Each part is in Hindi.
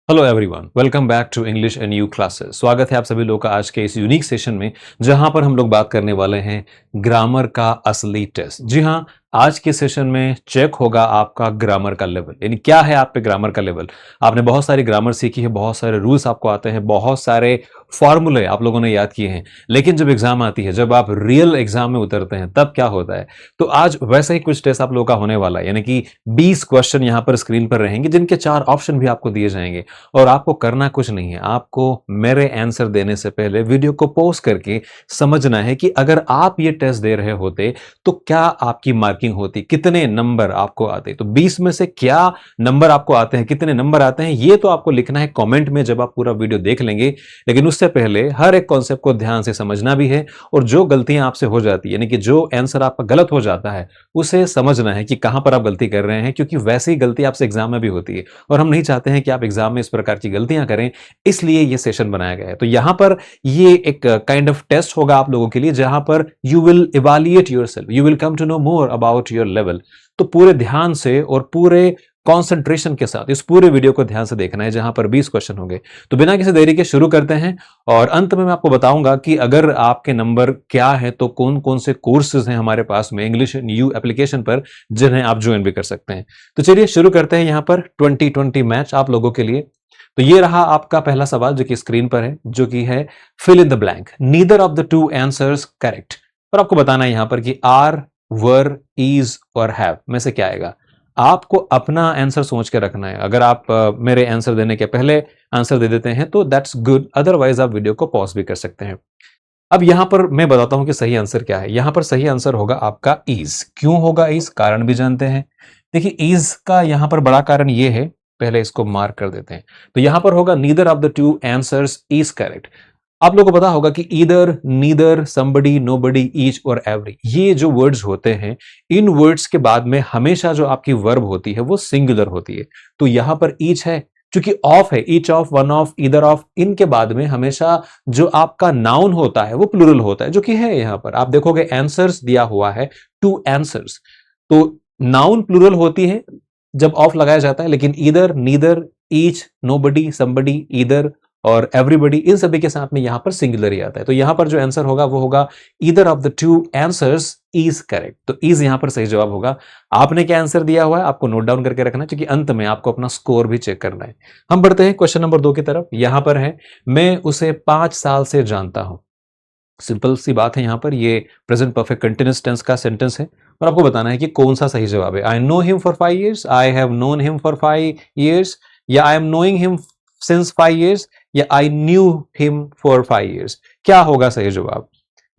Hello everyone, welcome back to English and you classes. स्वागत है आप सभी लोगों का आज के इस यूनिक सेशन में, जहां पर हम लोग बात करने वाले हैं ग्रामर का असली टेस्ट। जी हां, आज के सेशन में चेक होगा आपका ग्रामर का लेवल, यानी क्या है आप पे ग्रामर का लेवल। आपने बहुत सारी ग्रामर सीखी है, बहुत सारे रूल्स आपको आते हैं, बहुत सारे फॉर्मूले आप लोगों ने याद किए हैं, लेकिन जब एग्जाम आती है, जब आप रियल एग्जाम में उतरते हैं, तब क्या होता है। तो आज वैसा ही कुछ टेस्ट आप लोगों का होने वाला है, यानी कि 20 क्वेश्चन यहां पर स्क्रीन पर रहेंगे, जिनके 4 ऑप्शन भी आपको दिए जाएंगे। और आपको करना कुछ नहीं है, आपको मेरे आंसर देने से पहले वीडियो को पॉज करके समझना है कि अगर आप ये टेस्ट दे रहे होते तो क्या आपकी मार्किंग होती, कितने नंबर आपको आते। तो 20 में से क्या नंबर आपको आते हैं, कितने नंबर आते हैं, ये तो आपको लिखना है कमेंट में जब आप पूरा वीडियो देख लेंगे। लेकिन उससे पहले हर एक कॉन्सेप्ट को ध्यान से समझना भी है, और जो गलतियां आपसे हो जाती है, यानी कि जो आंसर आपका गलत हो जाता है, उसे समझना है कि कहां पर आप गलती कर रहे हैं, क्योंकि वैसी गलती आपसे एग्जाम में भी होती है और हम नहीं चाहते हैं कि आप एग्जाम में इस प्रकार की गलतियां करें। इसलिए यह सेशन बनाया गया है। तो यहां पर ये एक काइंड ऑफ टेस्ट होगा आप लोगों के लिए, जहां पर you will evaluate yourself, you will come to know more about your level. तो पूरे ध्यान से और पूरे कंसंट्रेशन के साथ इस पूरे वीडियो को ध्यान से देखना है, जहां पर 20 क्वेश्चन होंगे। तो बिना किसी देरी के शुरू करते हैं, और अंत में मैं आपको बताऊंगा कि अगर आपके नंबर क्या है तो कौन कौन से कोर्सेज हैं हमारे पास में इंग्लिश यू एप्लीकेशन पर, जिन्हें आप ज्वाइन भी कर सकते हैं। तो चलिए शुरू करते हैं। यहां पर 2020 मैच आप लोगों के लिए। तो ये रहा आपका पहला सवाल जो कि स्क्रीन पर है, जो कि है fill in the blank, neither of the two answers correct. और आपको बताना है यहां पर कि आर, वर, इज और हैव में से क्या आएगा। आपको अपना आंसर सोच के रखना है। अगर आप मेरे आंसर देने के पहले आंसर दे देते हैं तो दैट्स गुड, अदरवाइज आप वीडियो को पॉज भी कर सकते हैं। अब यहां पर मैं बताता हूं कि सही आंसर क्या है। यहां पर सही आंसर होगा आपका इज। क्यों होगा इज, कारण भी जानते हैं। देखिए इज का यहां पर बड़ा कारण ये है, पहले इसको मार्क कर देते हैं। तो यहां पर होगा neither of the two answers is correct. आप लोगों को पता होगा कि either, neither, somebody, nobody, each और एवरी, ये जो वर्ड्स होते हैं, इन वर्ड्स के बाद में हमेशा जो आपकी वर्ब होती है वो सिंगुलर होती है। तो यहां पर ईच है, क्योंकि ऑफ है, each of, one of, either of, इनके बाद में हमेशा जो आपका नाउन होता है वो प्लूरल होता है, जो कि है यहां पर आप देखोगे आंसर्स दिया हुआ है, टू आंसर्स। तो नाउन प्लूरल होती है जब ऑफ लगाया जाता है, लेकिन either, neither, each, nobody, somebody, either और एवरीबॉडी, इन सभी के साथ में यहां पर सिंगुलर ही आता है। तो यहां पर जो आंसर होगा वो होगा either of the two answers is correct. तो इज यहां पर सही जवाब होगा। आपने क्या आंसर दिया हुआ है आपको नोट डाउन करके रखना है, क्योंकि अंत में आपको अपना स्कोर भी चेक करना है। हम बढ़ते हैं क्वेश्चन नंबर 2 की तरफ। यहां पर है, मैं उसे 5 साल से जानता हूं। सिंपल सी बात है, यहां पर ये प्रेजेंट परफेक्ट कंटिन्यूअस टेंस का सेंटेंस है, और आपको बताना है कि कौन सा सही जवाब है। I know him for 5 years, I have known him for 5 years, या I am knowing him since 5 years, या I knew him for 5 years। क्या होगा सही जवाब।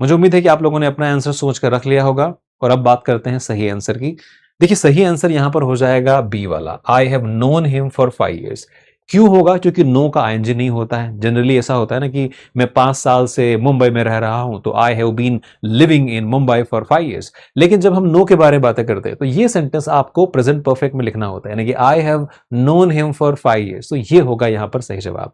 मुझे उम्मीद है कि आप लोगों ने अपना आंसर सोच कर रख लिया होगा, और अब बात करते हैं सही आंसर की। देखिए सही आंसर यहां पर हो जाएगा बी वाला, I have known him for 5 years। क्यों होगा, क्योंकि नो का आईएनजी नहीं होता है। जनरली ऐसा होता है ना कि मैं 5 साल से मुंबई में रह रहा हूं, तो I have been living in Mumbai for 5 years। लेकिन जब हम नो के बारे में बातें करते हैं तो ये सेंटेंस आपको प्रेजेंट परफेक्ट में लिखना होता है, यानी कि I have known him for 5 years। तो ये होगा यहां पर सही जवाब।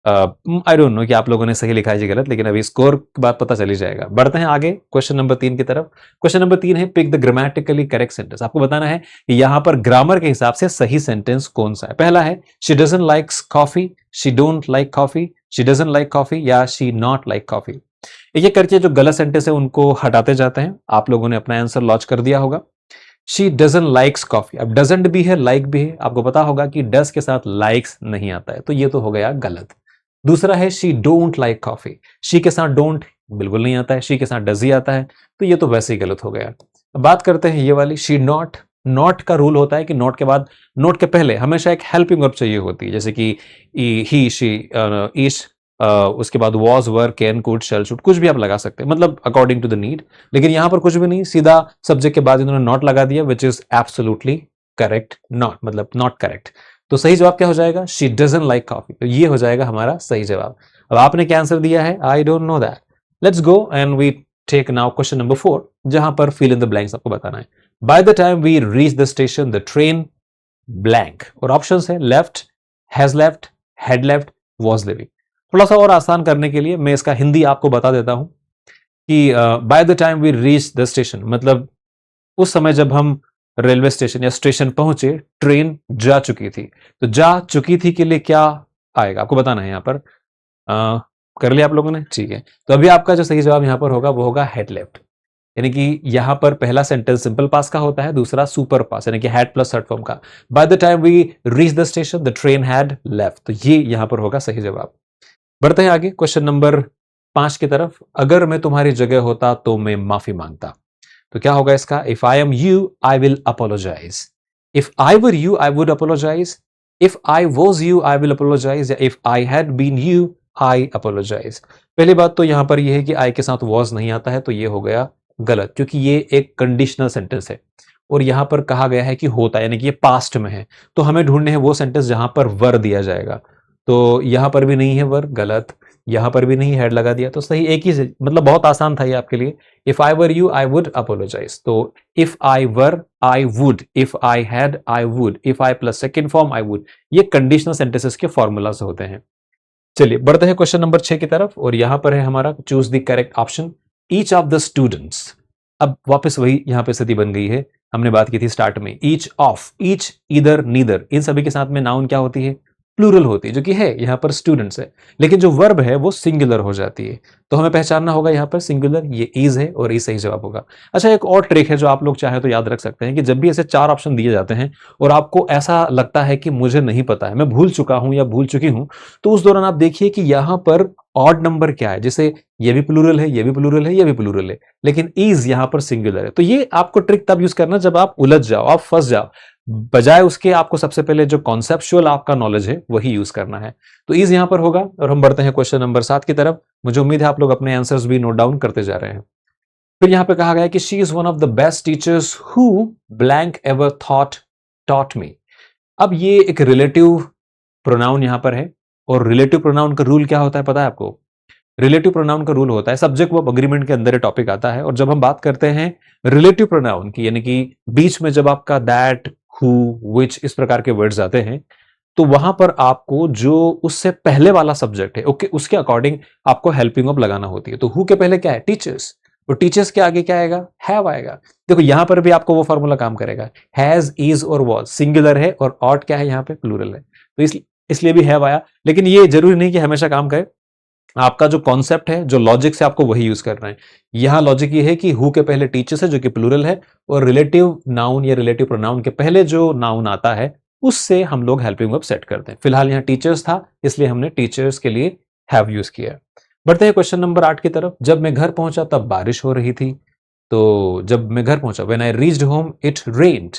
आई डोंट नो कि आप लोगों ने सही लिखा है जी गलत, लेकिन अभी स्कोर की बात पता चली जाएगा। बढ़ते हैं आगे क्वेश्चन नंबर 3 की तरफ। क्वेश्चन नंबर 3 है pick the grammatically correct sentence. आपको बताना है कि यहां पर ग्रामर के हिसाब से सही सेंटेंस कौन सा है। पहला है she doesn't likes coffee, she don't like coffee, she doesn't like coffee, या शी नॉट लाइक कॉफी। एक एक करके जो गलत सेंटेंस है उनको हटाते जाते हैं। आप लोगों ने अपना आंसर लॉन्च कर दिया होगा। शी डजंट लाइक्स कॉफी, अब डजंट भी है, लाइक भी है। आपको पता होगा कि डज के साथ लाइक्स नहीं आता है, तो ये तो हो गया गलत। दूसरा है she don't like coffee, she के साथ डोंट बिल्कुल नहीं आता है, शी के साथ डज ही आता है, तो ये तो वैसे ही गलत हो गया। अब बात करते हैं ये वाली शी नॉट। नॉट का रूल होता है कि नॉट के बाद, नॉट के पहले हमेशा एक हेल्पिंग वर्ब चाहिए होती है, जैसे कि ही, शी, ईश, उसके बाद was, were, can, could, shall, should, कुछ भी आप लगा सकते हैं, मतलब अकॉर्डिंग टू द नीड। लेकिन यहां पर कुछ भी नहीं, सीधा सब्जेक्ट के बाद इन्होंने नॉट लगा दिया, which is absolutely correct not, मतलब नॉट करेक्ट। तो सही जवाब क्या हो जाएगा, शी डजंट लाइक कॉफी। तो ये हो जाएगा हमारा सही जवाब। अब आपने क्या आंसर दिया है, I don't know that. Let's go and we take now question number 4, जहां पर फिल इन द ब्लैंक्स आपको बताना है। By the time we reach the station the train blank, और ऑप्शंस है left, has left, had left, was living. थोड़ा सा और आसान करने के लिए मैं इसका हिंदी आपको बता देता हूं कि by the time we reach the station, मतलब उस समय जब हम रेलवे स्टेशन या स्टेशन पहुंचे, ट्रेन जा चुकी थी। तो जा चुकी थी के लिए क्या आएगा आपको बताना है यहां पर। कर लिया आप लोगों ने, ठीक है। तो अभी आपका जो सही जवाब यहां पर होगा वो होगा हैड लेफ्ट, यानी कि यहां पर पहला सेंटेंस सिंपल पास का होता है, दूसरा सुपर पास यानी कि हैड प्लस थर्ड फॉर्म का। By the time we reach the station the train had left, तो ये यहां पर होगा सही जवाब। बढ़ते हैं आगे क्वेश्चन नंबर 5 की तरफ। अगर मैं तुम्हारी जगह होता तो मैं माफी मांगता, तो क्या होगा इसका। If I am you I will apologise, if I were you I would apologise, if I was you I will apologise, या if I had been you I apologise. पहली बात तो यहां पर यह है कि आई के साथ वॉज नहीं आता है, तो ये हो गया गलत, क्योंकि ये एक कंडीशनल सेंटेंस है और यहां पर कहा गया है कि होता है, यानी कि ये पास्ट में है। तो हमें ढूंढने हैं वो सेंटेंस जहां पर वर दिया जाएगा। तो यहां पर भी नहीं है वर, गलत। यहां पर भी नहीं, हेड लगा दिया, तो सही एक ही मतलब बहुत आसान था ये आपके लिए। If I were you I would apologise, तो if I were I would, if I had I would, if I plus second form I would, ये कंडीशनल सेंटेंसेस के फॉर्मूला से होते हैं। चलिए बढ़ते हैं क्वेश्चन नंबर 6 की तरफ, और यहां पर है हमारा choose the correct option. Each of the students, अब वापस वही यहां पे स्थिति बन गई है, हमने बात की थी स्टार्ट में। Each of, each, either, neither, इन सभी के साथ में नाउन क्या होती है, प्लूरल होती है, जो कि है यहां पर स्टूडेंट्स है, लेकिन जो वर्ब है वो सिंगुलर हो जाती है। तो हमें पहचानना होगा यहां पर सिंगुलर, ये इज है और इज सही जवाब होगा। अच्छा, एक और ट्रिक है जो आप लोग चाहे तो याद रख सकते हैं कि जब भी ऐसे 4 ऑप्शन दिए जाते हैं और आपको ऐसा लगता है कि मुझे नहीं पता है, मैं भूल चुका हूं या भूल चुकी हूं, तो उस दौरान आप देखिए कि यहां पर ऑड नंबर क्या है। जैसे ये भी प्लूरल है, ये भी प्लूरल है, ये भी प्लूरल है, लेकिन इज यहां पर सिंगुलर है। तो ये आपको ट्रिक तब यूज करना जब आप उलझ जाओ, आप फंस जाओ, बजाय उसके आपको सबसे पहले जो कॉन्सेप्चुअल आपका नॉलेज है वही यूज करना है। तो इज यहां पर होगा, और हम बढ़ते हैं क्वेश्चन नंबर 7 की तरफ। मुझे उम्मीद है आप लोग अपने आंसर्स भी नोट डाउन करते जा रहे हैं। फिर यहां पे कहा गया है कि she is one of the best teachers who blank ever thought taught me. अब ये एक रिलेटिव प्रोनाउन यहां पर है, और रिलेटिव प्रोनाउन का रूल क्या होता है पता है आपको। रिलेटिव प्रोनाउन का रूल होता है सब्जेक्ट वर्ब अग्रीमेंट के अंदर ये टॉपिक आता है, और जब हम बात करते हैं रिलेटिव प्रोनाउन की, यानी कि बीच में जब आपका दैट, हु, विच, इस प्रकार के वर्ड्स आते हैं, तो वहां पर आपको जो उससे पहले वाला सब्जेक्ट है ओके, उसके अकॉर्डिंग आपको हेल्पिंग वर्ब लगाना होती है। तो हु के पहले क्या है, टीचर्स, तो टीचर्स के आगे क्या आएगा, हैव आएगा। देखो यहां पर भी आपको वो फॉर्मूला काम करेगा, हैज, इज और वॉज सिंगुलर है, और ऑट क्या है यहाँ पे, प्लूरल है, तो इसलिए भी हैव आया। लेकिन ये जरूरी नहीं कि हमेशा काम करे, आपका जो कॉन्सेप्ट है, जो लॉजिक से आपको वही यूज करना है। यहां लॉजिक ये है कि हु के पहले टीचर्स है जो कि प्लूरल है, और रिलेटिव नाउन या रिलेटिव प्रोनाउन के पहले जो नाउन आता है उससे हम लोग हेल्पिंग वर्ब सेट करते हैं। फिलहाल यहां टीचर्स था, इसलिए हमने टीचर्स के लिए हैव यूज किया। बढ़ते हैं क्वेश्चन नंबर 8 की तरफ। जब मैं घर पहुंचा तब बारिश हो रही थी, तो जब मैं घर पहुंचा, when I reached home it रेन्ड,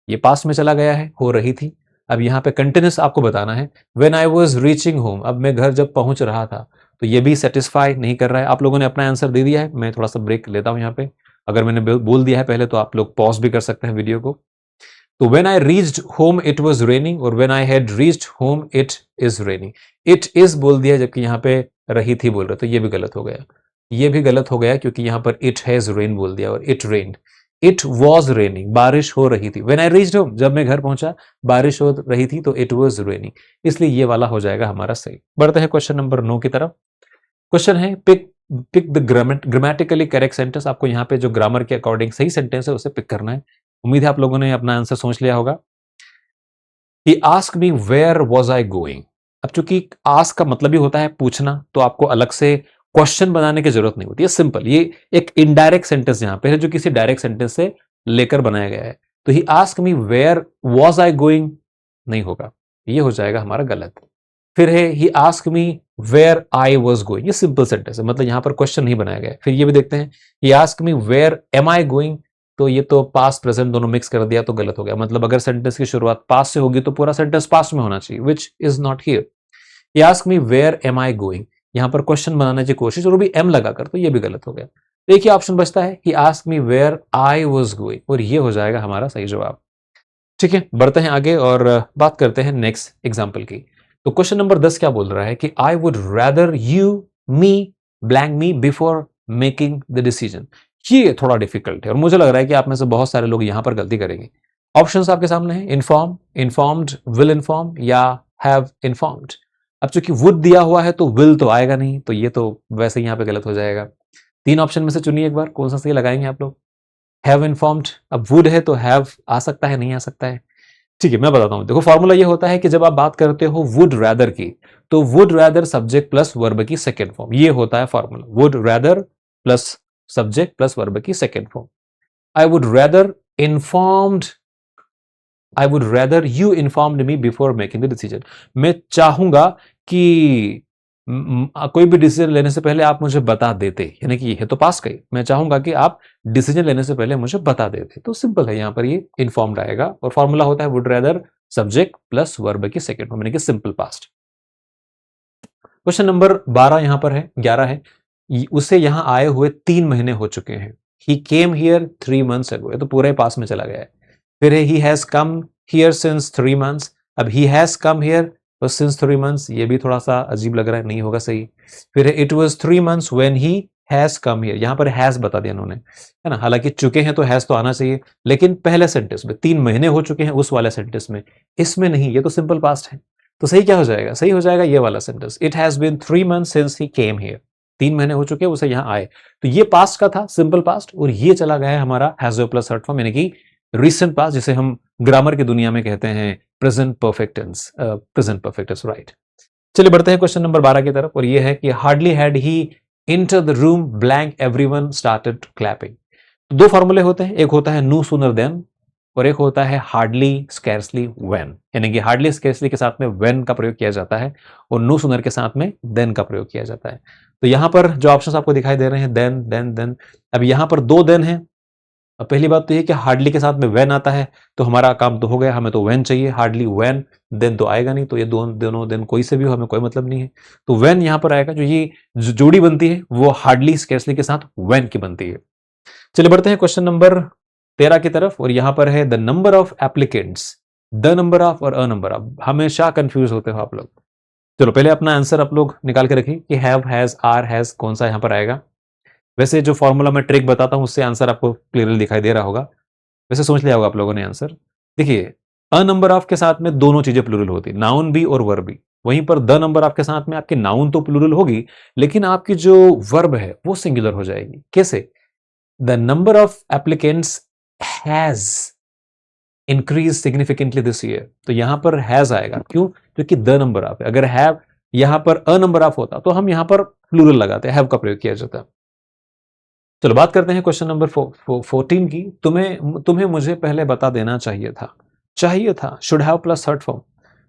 ये पास्ट में चला गया है, हो रही थी। अब यहाँ पे कंटिन्यूस आपको बताना है, when I was reaching home, अब मैं घर जब पहुंच रहा था, तो ये भी सेटिस्फाई नहीं कर रहा है। आप लोगों ने अपना आंसर दे दिया है, मैं थोड़ा सा ब्रेक लेता हूं यहाँ पे। अगर मैंने बोल दिया है पहले तो आप लोग पॉज भी कर सकते हैं वीडियो को। तो when I reached home it was raining, और when I had reached home it is raining. It is बोल दिया जबकि यहाँ पे रही थी बोल रहे, तो ये भी गलत हो गया। ये भी गलत हो गया क्योंकि यहाँ पर इट हैज रेन बोल दिया, और it rained. It was raining, बारिश हो रही थी। व्हेन आई रीच्ड होम, जब मैं घर पहुंचा बारिश हो रही थी, तो इट वॉज रेनिंग, इसलिए ये वाला हो जाएगा हमारा सही। बढ़ते हैं क्वेश्चन नंबर 9 की तरफ। क्वेश्चन है pick the grammatically correct sentence. आपको यहाँ पे जो ग्रामर के अकॉर्डिंग सही सेंटेंस है उसे पिक करना है। उम्मीद है आप लोगों ने अपना आंसर सोच लिया होगा। He asked me where was I going। अब चूंकि आस्क का मतलब ही होता है पूछना, तो आपको अलग से क्वेश्चन बनाने की जरूरत नहीं होती है, सिंपल। ये एक इनडायरेक्ट सेंटेंस यहां पे है जो किसी डायरेक्ट सेंटेंस से लेकर बनाया गया है। तो he ask me where was I going नहीं होगा, ये हो जाएगा हमारा गलत। फिर है he ask me where I was going, ये सिंपल सेंटेंस है, मतलब यहां पर क्वेश्चन नहीं बनाया गया है। फिर ये भी देखते हैं, he ask me where am I going, तो ये तो पास्ट प्रेजेंट दोनों मिक्स कर दिया तो गलत हो गया। मतलब अगर सेंटेंस की शुरुआत पास्ट से होगी तो पूरा सेंटेंस पास्ट में होना चाहिए, which is not here. He ask me where am I going, यहां पर क्वेश्चन बनाने की कोशिश और वो भी एम लगाकर, तो ये भी गलत हो गया। तो एक ही ऑप्शन बचता है, he ask me where I was going, और ये हो जाएगा हमारा सही जवाब। ठीक है, बढ़ते हैं आगे और बात करते हैं नेक्स्ट एग्जाम्पल की। तो क्वेश्चन नंबर 10 क्या बोल रहा है कि आई would rather you me blank me before making the decision. ये थोड़ा डिफिकल्ट है और मुझे लग रहा है कि आप में से बहुत सारे लोग यहां पर गलती करेंगे। ऑप्शंस आपके सामने हैं, इन्फॉर्म, इन्फॉर्म्ड, विल इन्फॉर्म या हैव इन्फॉर्म्ड। अब चूंकि वुड दिया हुआ है तो विल तो आएगा नहीं, तो ये तो वैसे ही यहां पे गलत हो जाएगा। 3 ऑप्शन में से चुनिए एक बार, कौन सा सही लगाएंगे आप लोग। हैव इन्फॉर्म्ड, अब वुड है तो हैव आ सकता है, नहीं आ सकता है। ठीक है, मैं बताता हूं। देखो फॉर्मूला ये होता है कि जब आप बात करते हो वुड रैदर की, तो would rather subject plus verb की सेकेंड फॉर्म, ये होता है formula. Would rather plus subject plus verb की second form. I would rather informed, I would rather you informed me before making the decision. मैं चाहूंगा कि कोई भी डिसीजन लेने से पहले आप मुझे बता देते, यानी कि ये तो पास गई, मैं चाहूंगा कि आप डिसीजन लेने से पहले मुझे बता देते। तो सिंपल है, यहां पर ये इन्फॉर्म्ड आएगा और फॉर्मूला होता है would rather subject plus verb की सेकेंड फॉर्म, यानी कि सिंपल पास्ट। क्वेश्चन नंबर 12 यहां पर है, 11 है। उसे यहां आए हुए 3 महीने हो चुके हैं। ही केम हियर 3 months ago, ये तो पूरे पास में चला गया है। फिर he has come here since 3 months। अब ही हैज कम हियर तो सिंस 3 months, ये भी थोड़ा सा अजीब लग रहा है, नहीं होगा सही। फिर it was 3 months when he has come here, यहां पर हैज बता दिया इन्होंने, है ना। हालांकि चुके हैं तो हैज तो आना चाहिए, लेकिन पहले सेंटेंस में 3 महीने हो चुके हैं उस वाले सेंटेंस में, इसमें नहीं, ये तो सिंपल पास्ट है। तो सही क्या हो जाएगा? सही हो जाएगा ये वाला sentence, it has been 3 months since he came here. 3 महीने हो चुके हैं उसे यहां आए। तो ये पास्ट का था, सिंपल पास्ट, और ये चला गया है हमारा हैज प्लस थर्ड फॉर्म, यानी कि रीसेंट पास्ट, जिसे हम ग्रामर की दुनिया में कहते हैं present perfect tense. Present perfect tense, right. चलिए बढ़ते हैं क्वेश्चन नंबर 12 की तरफ, और ये है कि hardly had he enter the room blank everyone started clapping. दो फॉर्मूले होते हैं, एक होता है नो सूनर देन और एक होता है हार्डली स्कैर्सली व्हेन, यानी कि हार्डली स्कैर्सली के साथ में व्हेन का प्रयोग किया जाता है और नो सूनर के साथ में देन का प्रयोग किया जाता है। तो यहां पर जो ऑप्शंस आपको दिखाई दे रहे हैं, देन देन देन, अब यहां पर दो देन है। अब पहली बात तो ये कि हार्डली के साथ में व्हेन आता है तो हमारा काम तो हो गया, हमें तो व्हेन चाहिए, हार्डली व्हेन, देन तो आएगा नहीं, तो ये दोनों देन कोई से भी हो, हमें कोई मतलब नहीं है। तो व्हेन यहां पर आएगा, जो ये जो जोड़ी बनती है वो हार्डली स्कैर्सली के साथ व्हेन की बनती है। चलिए बढ़ते हैं क्वेश्चन नंबर 13 की तरफ, और यहां पर है the number of applicants, the number of और अ नंबर ऑफ, हमेशा कंफ्यूज होते हो आप लोग। चलो पहले अपना आंसर आप लोग निकाल के रखिए कि हैव, हैज, आर, हैज कौन सा यहां पर आएगा। वैसे जो फॉर्मूला मैं ट्रिक बताता हूं उससे आंसर आपको क्लियरली दिखाई दे रहा होगा, वैसे सोच लिया होगा आप लोगों ने आंसर। देखिए, अ नंबर ऑफ के साथ में दोनों चीजें प्लूरल होती, नाउन भी और वर्ब भी। वहीं पर द नंबर ऑफ के साथ में आपकी नाउन तो प्लूरल होगी, लेकिन आपकी जो वर्ब है वो सिंगुलर हो जाएगी। कैसे? The number of applicants has increase significantly this year, तो यहां पर हैज आएगा, क्यों? क्योंकि द नंबर ऑफ है। अगर हैव यहां पर अ नंबर ऑफ होता तो हम यहां पर प्लूरल लगाते, हैव का प्रयोग किया जाता। चलो बात करते हैं क्वेश्चन नंबर 14 की। तुम्हें तुम्हें मुझे पहले बता देना चाहिए था, चाहिए था, should have plus third form.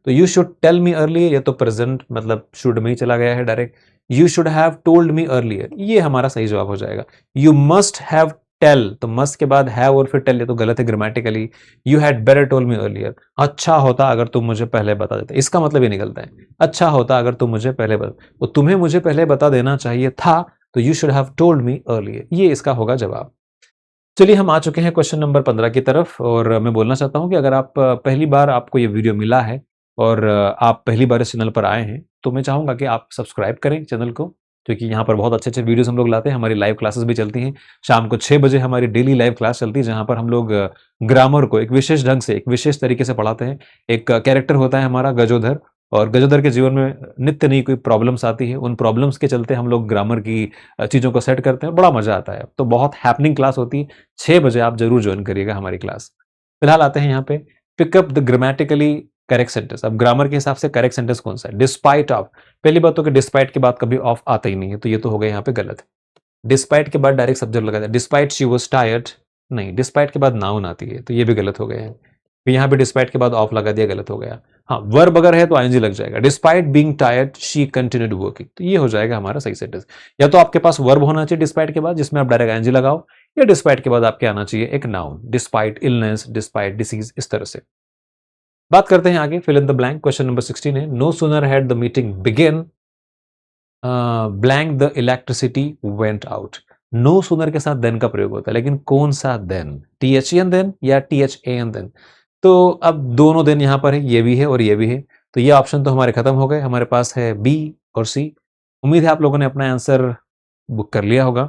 तो you should tell me earlier, ये तो प्रेजेंट मतलब शुड में ही चला गया है direct. You should have told me earlier, ये हमारा सही जवाब हो जाएगा। यू मस्ट हैव टेल, तो मस्ट के बाद हैव और फिर टेल, ये तो गलत है grammatically. You had better told me earlier, अच्छा होता अगर तुम मुझे पहले बता देते, इसका मतलब ये निकलता है अच्छा होता अगर तुम मुझे पहले बता, तो तुम्हें मुझे पहले बता देना चाहिए था, तो you should have told me earlier, ये इसका होगा जवाब। चलिए हम आ चुके हैं क्वेश्चन नंबर 15 की तरफ, और मैं बोलना चाहता हूं कि अगर आप पहली बार आपको ये वीडियो मिला है और आप पहली बार इस चैनल पर आए हैं, तो मैं चाहूंगा कि आप सब्सक्राइब करें चैनल को, क्योंकि यहाँ पर बहुत अच्छे अच्छे वीडियोस हम लोग लाते हैं। हमारी लाइव क्लासेस भी चलती हैं, शाम को 6 बजे हमारी डेली लाइव क्लास चलती है, जहाँ पर हम लोग ग्रामर को एक विशेष ढंग से, एक विशेष तरीके से पढ़ाते हैं। एक कैरेक्टर होता है हमारा गजोधर, और गजोधर के जीवन में नित्य नई कोई प्रॉब्लम्स आती है, उन प्रॉब्लम्स के चलते हम लोग ग्रामर की चीज़ों को सेट करते हैं, बड़ा मजा आता है। तो बहुत हैपनिंग क्लास होती है, 6 बजे आप जरूर ज्वाइन करिएगा हमारी क्लास। फिलहाल आते हैं यहाँ पे, pick up the grammatically correct sentence. अब ग्रामर के हिसाब से करेक्ट सेंटेंस कौन सा है? डिस्पाइट ऑफ, पहली बात तो कि डिस्पाइट के बाद कभी ऑफ आता ही नहीं है, तो ये तो हो गया यहाँ पे गलत। डिस्पाइट के बाद डायरेक्ट सब्जेक्ट लगा दिया, डिस्पाइट शी वाज टायर्ड, नहीं, डिस्पाइट के बाद नाउन आती है, तो ये भी गलत हो गया है। फिर यहाँ पे डिस्पाइट के बाद ऑफ लगा दिया, गलत हो गया। हाँ, वर्ब अगर है तो आईएनजी लग जाएगा, despite being tired she continued working, तो ये हो जाएगा हमारा सही सेंटेंस। या तो आपके पास वर्ब होना चाहिए डिस्पाइट के बाद, जिसमें आप डायरेक्ट आईएनजी लगाओ, या डिस्पाइट के बाद आपके आना चाहिए एक noun, despite illness, despite disease, इस तरह से। बात करते हैं आगे, fill in the blank. Question number 16 है, no sooner had the meeting begin blank the electricity went out. No sooner के साथ देन का प्रयोग होता है, लेकिन कौन सा देन? THEN देन या THAN देन? तो अब दोनों देन यहां पर है, ये भी है और ये भी है, तो ये ऑप्शन तो हमारे खत्म हो गए। हमारे पास है बी और सी। उम्मीद है आप लोगों ने अपना आंसर बुक कर लिया होगा,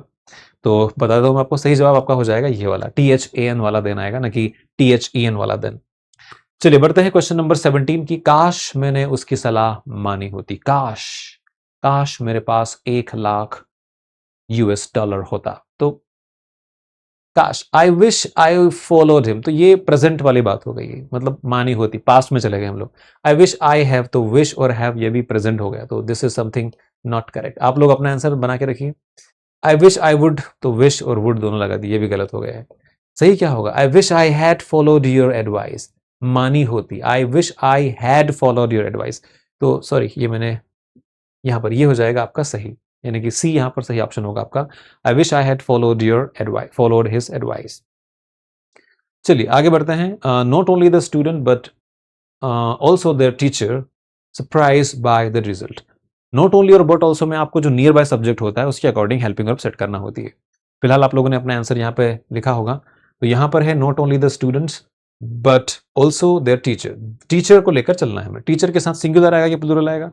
तो बता दो मैं आपको, सही जवाब आपका हो जाएगा ये वाला, THAN वाला देन आएगा, ना कि THEN वाला देन। चलिए बढ़ते हैं क्वेश्चन नंबर 17 की। काश मैंने उसकी सलाह मानी होती, काश, काश मेरे पास $1 लाख होता। तो काश, I wish I followed him, तो ये प्रेजेंट वाली बात हो गई है, मतलब मानी होती, पास्ट में चले गए हम लोग। आई विश आई हैव, तो विश और हैव ये भी प्रेजेंट हो गया, तो this is something not correct. आप लोग अपना आंसर बना के रखिए। आई विश आई वुड, तो विश और वुड दोनों लगा दिए, ये भी गलत हो गया है। सही क्या होगा? I wish I had followed your advice, मानी होती, I wish I had followed your advice, तो सॉरी, ये मैंने यहां पर, ये हो जाएगा आपका सही, यानी कि सी यहां पर सही ऑप्शन होगा आपका। I wish I had followed your advice, followed his advice. चलिए आगे बढ़ते हैं। Not only the student but also there teacher surprise by the result. Not only और बट ऑल्सो में आपको जो नियर बाय सब्जेक्ट होता है उसके अकॉर्डिंग हेल्पिंग वर्ब सेट करना होती है। फिलहाल आप लोगों ने अपना आंसर यहाँ पे लिखा होगा, तो यहाँ पर है not only the students but also there teacher. Teacher को लेकर चलना है हमें। टीचर के साथ सिंगुलर आएगा कि प्लूरल आएगा?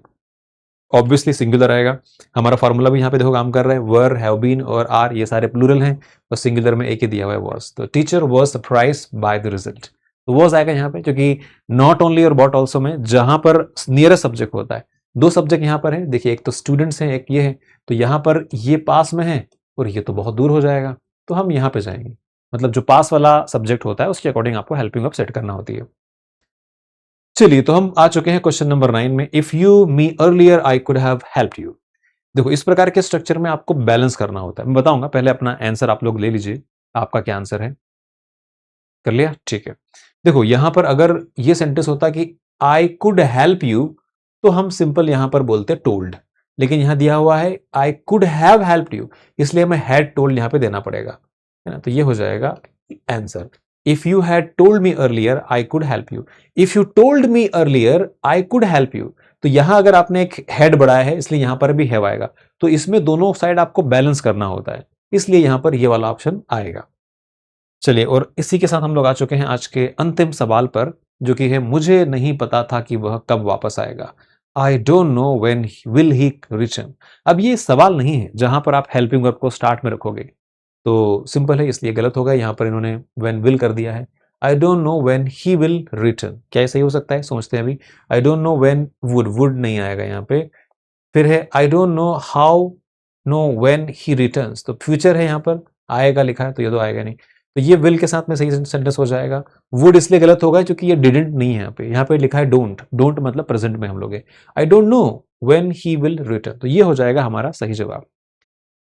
ऑब्वियसली सिंगुलर आएगा। हमारा फॉर्मूला भी यहाँ पे देखो काम कर रहा है, वर, हैव बीन और आर ये सारे प्लूरल हैं, और सिंगुलर में एक ही दिया हुआ है वॉज। तो teacher was surprise by the result, तो वॉज आएगा यहाँ पे, क्योंकि नॉट ओनली और बॉट ऑल्सो में जहां पर नियरेस्ट सब्जेक्ट होता है, दो सब्जेक्ट यहाँ पर है, देखिए एक तो स्टूडेंट्स हैं, एक ये है, तो यहाँ पर ये पास में है और ये तो बहुत दूर हो जाएगा, तो हम यहाँ पे जाएंगे। मतलब जो पास वाला सब्जेक्ट होता है उसके अकॉर्डिंग आपको हेल्पिंग वर्ब सेट करना होती है। चलिए, तो हम आ चुके हैं क्वेश्चन नंबर 9 में। If you me earlier I could have helped you. देखो इस प्रकार के स्ट्रक्चर में आपको बैलेंस करना होता है, मैं बताऊंगा, पहले अपना आंसर आप लोग ले लीजिए, आपका क्या आंसर है, कर लिया? ठीक है। देखो यहां पर अगर ये सेंटेंस होता कि आई कुड हेल्प यू, तो हम सिंपल यहां पर बोलते टोल्ड, लेकिन यहां दिया हुआ है I could have helped you, इसलिए हमें हैड टोल्ड यहां पे देना पड़ेगा, है ना, तो ये हो जाएगा answer. If you had told me earlier I could help you, if you told me earlier I could help you, तो यहां अगर आपने एक हैड बढ़ाया है इसलिए यहां पर भी हैव आएगा, तो इसमें दोनों साइड आपको बैलेंस करना होता है, इसलिए यहां पर ये वाला ऑप्शन आएगा। चलिए, और इसी के साथ हम लोग आ चुके हैं आज के अंतिम सवाल पर, जो कि है मुझे नहीं पता था कि वह कब वापस आएगा। आई don't know when will he return. अब ये सवाल नहीं है जहां पर आप हेल्पिंग वर्ब को स्टार्ट में रखोगे, तो सिंपल है, इसलिए गलत होगा, यहां पर इन्होंने व्हेन विल कर दिया है। I don't know when he will return, क्या ये सही हो सकता है? सोचते हैं अभी। आई don't know when would, would नहीं आएगा यहाँ पे। फिर है I don't know how know when he returns, तो फ्यूचर है यहाँ पर, आएगा लिखा है, तो ये तो आएगा नहीं, तो ये विल के साथ में सही सेंटेंस हो जाएगा। वुड इसलिए गलत होगा क्योंकि ये डिडंट नहीं है, यहाँ पे लिखा है डोंट, डोंट मतलब प्रेजेंट में हम लोग है। I don't know when he will return, तो ये हो जाएगा हमारा सही जवाब।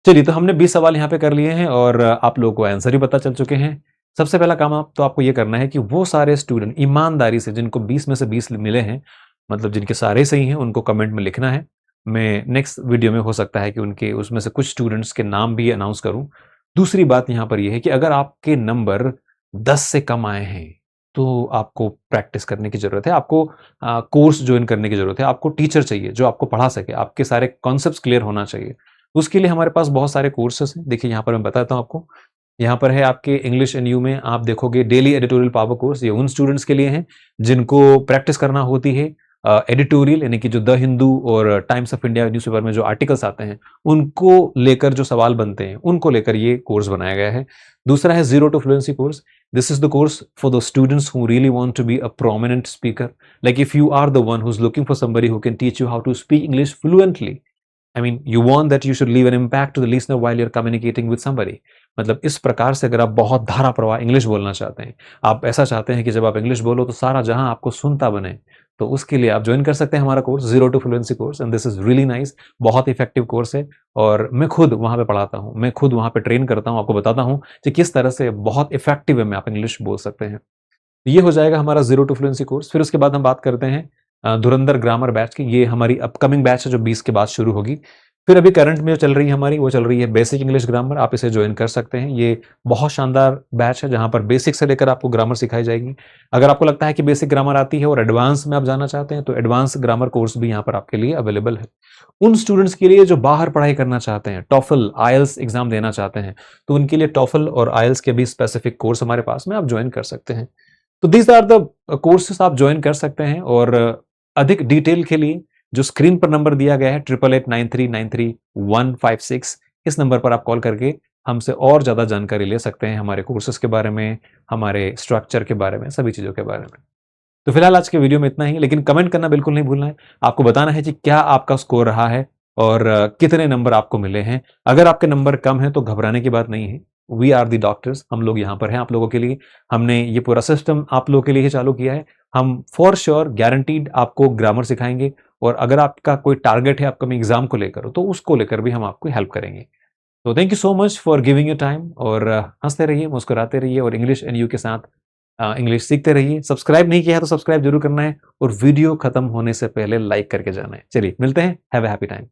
चलिए, तो हमने 20 सवाल यहाँ पे कर लिए हैं और आप लोगों को आंसर ही पता चल चुके हैं। सबसे पहला काम आप तो आपको ये करना है कि वो सारे स्टूडेंट ईमानदारी से जिनको 20 में से 20 मिले हैं, मतलब जिनके सारे सही हैं, उनको कमेंट में लिखना है। मैं नेक्स्ट वीडियो में हो सकता है कि उनके उसमें से कुछ स्टूडेंट्स के नाम भी अनाउंस करूं। दूसरी बात यहाँ पर यह है कि अगर आपके नंबर 10 से कम आए हैं तो आपको प्रैक्टिस करने की जरूरत है, आपको कोर्स ज्वाइन करने की जरूरत है, आपको टीचर चाहिए जो आपको पढ़ा सके, आपके सारे कॉन्सेप्ट्स क्लियर होना चाहिए। उसके लिए हमारे पास बहुत सारे कोर्सेस हैं। देखिए यहाँ पर मैं बताता हूँ आपको, यहाँ पर है आपके इंग्लिश एंड यू में आप देखोगे डेली एडिटोरियल पावर कोर्स, ये उन स्टूडेंट्स के लिए हैं जिनको प्रैक्टिस करना होती है एडिटोरियल, यानी कि जो द हिंदू और टाइम्स ऑफ इंडिया न्यूज़पेपर में जो आर्टिकल्स आते हैं उनको लेकर जो सवाल बनते हैं उनको लेकर ये कोर्स बनाया गया है। दूसरा है zero to fluency course. This is the course for the students who really want to be a prominent speaker, like if you are the one who is looking for somebody who can teach you how to speak English fluently. I mean, you want that you should leave an impact to the listener while you're communicating with somebody. मतलब इस प्रकार से अगर आप बहुत धारा प्रवाह इंग्लिश बोलना चाहते हैं, आप ऐसा चाहते हैं कि जब आप इंग्लिश बोलो तो सारा जहां आपको सुनता बने, तो उसके लिए आप ज्वाइन कर सकते हैं हमारा course zero to fluency course, and this is really nice. बहुत इफेक्टिव कोर्स है और मैं खुद वहां पे पढ़ाता हूं, मैं खुद वहां पे ट्रेन करता हूं, आपको बताता हूं कि किस तरह से बहुत इफेक्टिव वे में आप इंग्लिश बोल सकते हैं। ये हो जाएगा हमारा जीरो टू फ्लुएंसी कोर्स। फिर उसके बाद हम बात करते हैं धुरंधर ग्रामर बैच की। ये हमारी अपकमिंग बैच है जो 20 के बाद शुरू होगी। फिर अभी करंट में जो चल रही है हमारी, वो चल रही है बेसिक इंग्लिश ग्रामर, आप इसे ज्वाइन कर सकते हैं। ये बहुत शानदार बैच है जहां पर बेसिक से लेकर आपको ग्रामर सिखाई जाएगी। अगर आपको लगता है कि बेसिक ग्रामर आती है और एडवांस में आप जाना चाहते हैं तो एडवांस ग्रामर कोर्स भी यहाँ पर आपके लिए अवेलेबल है। उन स्टूडेंट्स के लिए जो बाहर पढ़ाई करना चाहते हैं, टॉफल आईएलटीएस एग्जाम देना चाहते हैं, तो उनके लिए टॉफल और आईएलटीएस के भी स्पेसिफिक कोर्स हमारे पास में आप ज्वाइन कर सकते हैं। तो दीज आर द कोर्सेस आप ज्वाइन कर सकते हैं। और अधिक डिटेल के लिए जो स्क्रीन पर नंबर दिया गया है 8889393156, इस नंबर पर आप कॉल करके हमसे और ज्यादा जानकारी ले सकते हैं हमारे कोर्सेज के बारे में, हमारे स्ट्रक्चर के बारे में, सभी चीजों के बारे में। तो फिलहाल आज के वीडियो में इतना ही, लेकिन कमेंट करना बिल्कुल नहीं भूलना है। आपको बताना है कि क्या आपका स्कोर रहा है और कितने नंबर आपको मिले हैं। अगर आपके नंबर कम है तो घबराने की बात नहीं है, वी आर द डॉक्टर्स, हम लोग यहाँ पर हैं आप लोगों के लिए। हमने ये पूरा सिस्टम आप लोगों के लिए ही चालू किया है। हम फॉर श्योर गारंटीड आपको ग्रामर सिखाएंगे, और अगर आपका कोई टारगेट है अपकमिंग एग्जाम को लेकर, तो उसको लेकर भी हम आपको हेल्प करेंगे। तो thank you so much for giving your time, और हंसते रहिए, मुस्कुराते रहिए, और इंग्लिश एंड यू के साथ इंग्लिश सीखते रहिए। सब्सक्राइब नहीं किया है तो सब्सक्राइब जरूर करना है, और वीडियो खत्म होने से पहले लाइक करके जाना है। चलिए मिलते हैं, हैव अ हैप्पी टाइम।